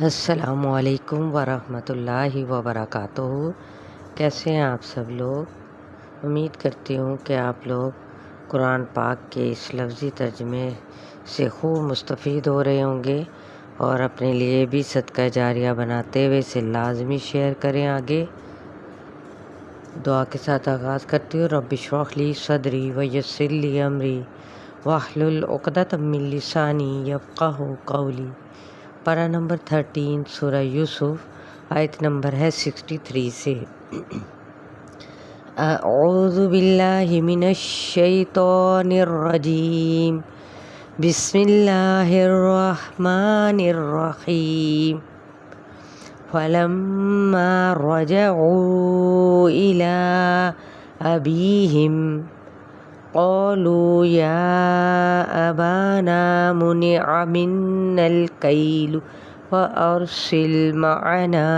السلام علیکم ورحمۃ اللہ وبرکاتہ۔ کیسے ہیں آپ سب لوگ؟ امید کرتی ہوں کہ آپ لوگ قرآن پاک کے اس لفظی ترجمے سے خوب مستفید ہو رہے ہوں گے اور اپنے لیے بھی صدقہ جاریہ بناتے ہوئے اسے لازمی شیئر کریں آگے۔ دعا کے ساتھ آغاز کرتی ہوں۔ رب اشرح لی صدری ویسر لی امری واحلل عقدۃ من لسانی یفقہوا قولی۔ پارہ نمبر 13 سورہ یوسف، آیت نمبر ہے 63 سے۔ اعوذ باللہ من الشیطان الرجیم، بسم اللہ الرحمن الرحیم۔ فلما رجعوا إلى أبيهم قالوا يا أبانا منع منا الكيل فأرسل معنا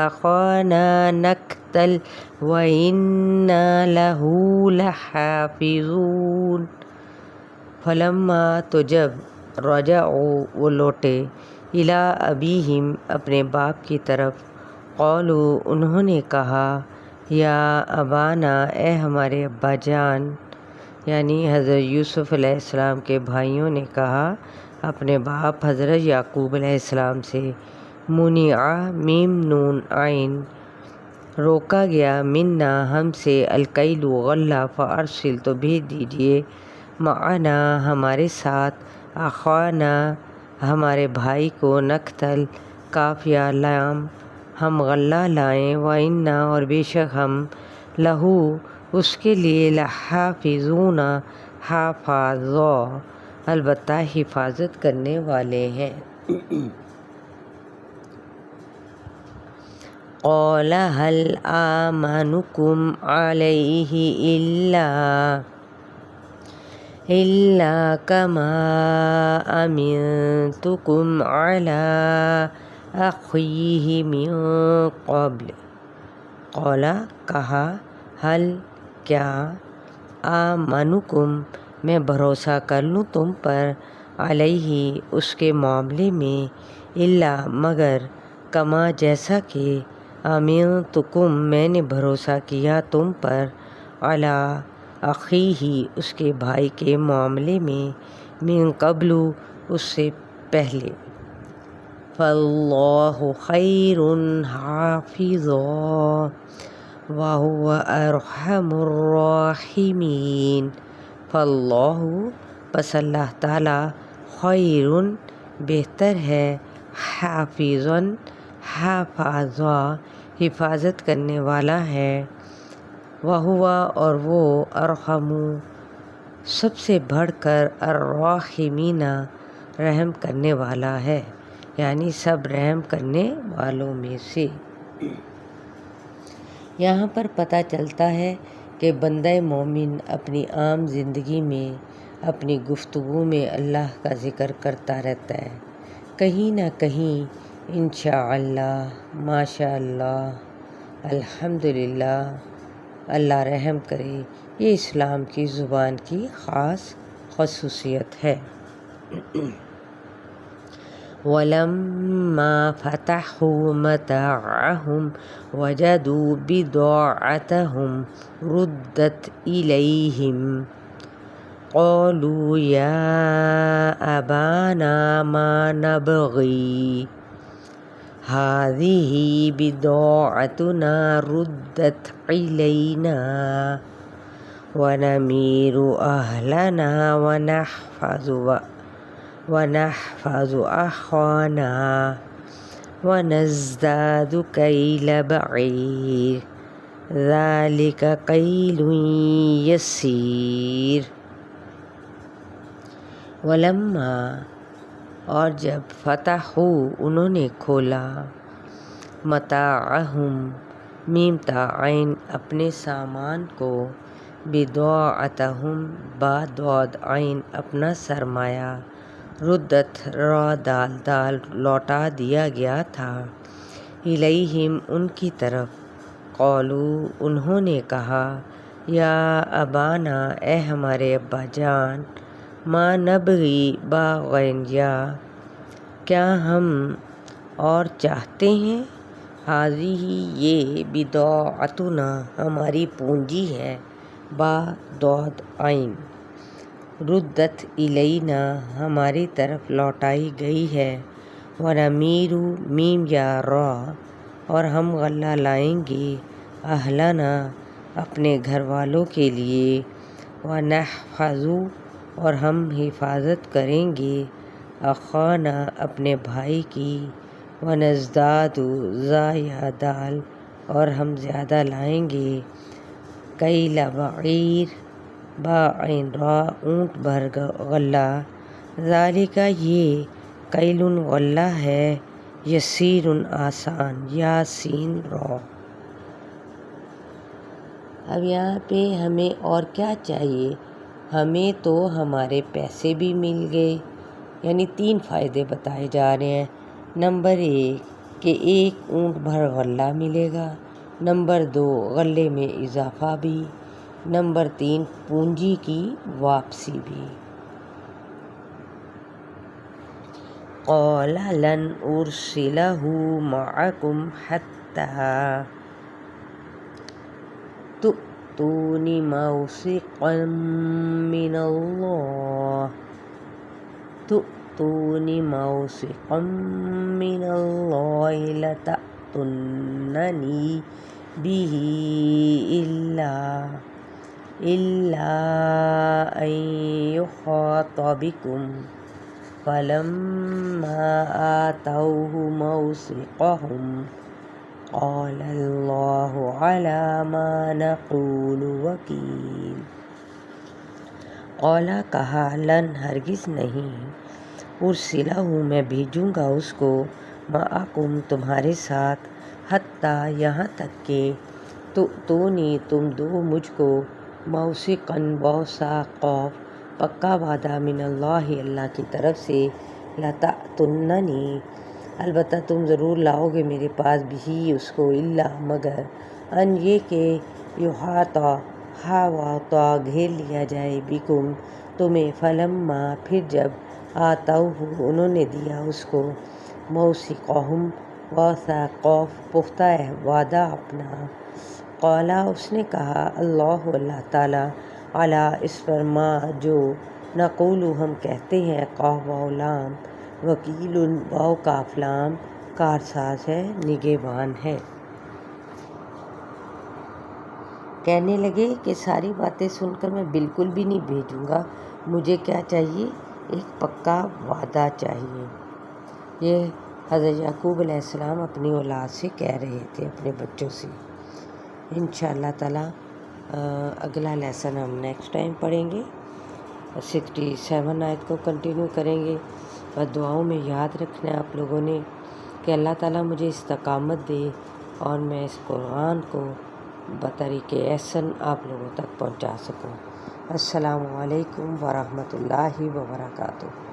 أخانا نكتل وإنا له لحافظون۔ فلما تو جب رجعوا وہ لوٹے، الی ابیہم اپنے باپ کی طرف، قالوا انہوں نے کہا، یا ابانا اے ہمارے ابا جان، یعنی حضرت یوسف علیہ السلام کے بھائیوں نے کہا اپنے باپ حضرت یعقوب علیہ السلام سے، منع میم نون عین روکا گیا، منا ہم سے، الکیل غلہ، فارسل تو بھیج دیجیے، معنا ہمارے ساتھ، اخوانا ہمارے بھائی کو، نکتل کاف یا لام ہم غلہ لائیں، وَإِنَّا اور بے شک ہم، لہو اس کے لیے، لحافظون حافظ البتہ حفاظت کرنے والے ہیں۔ قال هل آمنكم عليه إلا كما أمنتكم على أخيه من قبل۔ قال کہا، حل کیا، آمنکم میں بھروسہ کر لوں تم پر، علیہ اس کے معاملے میں، الا مگر، کما جیسا کہ، امنتکم میں نے بھروسہ کیا تم پر، علی اخیہ اس کے بھائی کے معاملے میں، من قبل اس سے پہلے، فاللہ خیر حافظا وہو ارحم الراحمین۔ فاللہ پس اللہ تعالی، خیر بہتر ہے، حافظا حافظا حفاظت کرنے والا ہے، وہو اور وہ، ارحم سب سے بڑھ کر، الراحمین رحم کرنے والا ہے، یعنی سب رحم کرنے والوں میں سے۔ یہاں پر پتہ چلتا ہے کہ بندہ مومن اپنی عام زندگی میں، اپنی گفتگو میں اللہ کا ذکر کرتا رہتا ہے، کہیں نہ کہیں انشاءاللہ، ماشاءاللہ، الحمدللہ، اللہ رحم کرے، یہ اسلام کی زبان کی خاص خصوصیت ہے۔ وَلَمَّا فَتَحُوا مَتَاعَهُمْ وَجَدُوا بِضَاعَتَهُمْ رُدَّتْ إِلَيْهِمْ قَالُوا يَا أَبَانَا مَا نَبْغِي هَٰذِهِ بِضَاعَتُنَا رُدَّتْ إِلَيْنَا وَنَمِيرُ أَهْلَنَا ونحفظ أخانا ونزداد كيل بعير ذلك كيل يسير۔ ولما اور جب، فتحوا انہوں نے کھولا، متاعہم میم تا عین اپنے سامان کو، بضاعتہم با ضاد عین اپنا سرمایہ، ردت را دال دال لوٹا دیا گیا تھا، الیہم ان کی طرف، قالوا انہوں نے کہا، یا ابانا اے ہمارے ابا جان، ما نبغی باغین یا کیا ہم اور چاہتے ہیں، حاضی یہ بضاعتنا ہماری پونجی ہے، با دود عین، ردت الینا ہماری طرف لوٹائی گئی ہے، ونمیر میم یا را اور ہم غلہ لائیں گے، اہلنا اپنے گھر والوں کے لیے، ونحفظ اور ہم حفاظت کریں گے، اخانا اپنے بھائی کی، ونزداد زا یا دال اور ہم زیادہ لائیں گے، کیل بعیر با عین را اونٹ بھر غلہ، ذالک یہ کیل غلہ ہے، یسیر آسان، یا سین را۔ اب یہاں پہ ہمیں اور کیا چاہیے، ہمیں تو ہمارے پیسے بھی مل گئے، یعنی 3 فائدے بتائے جا رہے ہیں۔ نمبر 1 کہ 1 اونٹ بھر غلہ ملے گا، نمبر 2 غلے میں اضافہ بھی، نمبر 3 پونجی کی واپسی بھی۔ قال لن ارسلہ معکم حتی تؤتون موثقا من اللہ لتأتوننی به إلا أن يحاط بكم فلما آتوه موثقهم قال الله على ما نقول وکیل۔ قال کہا لن ہرگز نہیں، ارسلہ میں بھیجوں گا اس کو، معکم تمہارے ساتھ، حتیٰ یہاں تک کہ تؤتونی تم دو مجھ کو، موثقاً بوثاق پکا وعدہ، من اللہ اللہ کی طرف سے، لتأتوننی البتہ تم ضرور لاؤ گے میرے پاس، بھی اس کو، الا مگر، ان یہ کہ یحاطا گھیر لیا جائے، بکم تمہیں، فلما پھر جب، آتوہ انہوں نے دیا اس کو، موثقہم وثاق پختہ وعدہ اپنا، قال اس نے کہا، اللہ اللہ تعالیٰ، علی اس پر، ما جو، نقول ہم کہتے ہیں، قاف واو لام، وکیل واو کاف لام، کارساز ہے، نگہبان ہے۔ کہنے لگے کہ ساری باتیں سن کر میں بالکل بھی نہیں بھیجوں گا، مجھے کیا چاہیے، ایک پکا وعدہ چاہیے۔ یہ حضرت یعقوب علیہ السلام اپنی اولاد سے کہہ رہے تھے، اپنے بچوں سے۔ انشاءاللہ تعالیٰ اگلا لیسن ہم نیکسٹ ٹائم پڑھیں گے، 67 آیت کو کنٹینیو کریں گے۔ بس دعاؤں میں یاد رکھنا ہے آپ لوگوں نے کہ اللہ تعالیٰ مجھے استقامت دے اور میں اس قرآن کو بطریق احسن آپ لوگوں تک پہنچا سکوں۔ السلام علیکم ورحمۃ اللہ وبرکاتہ۔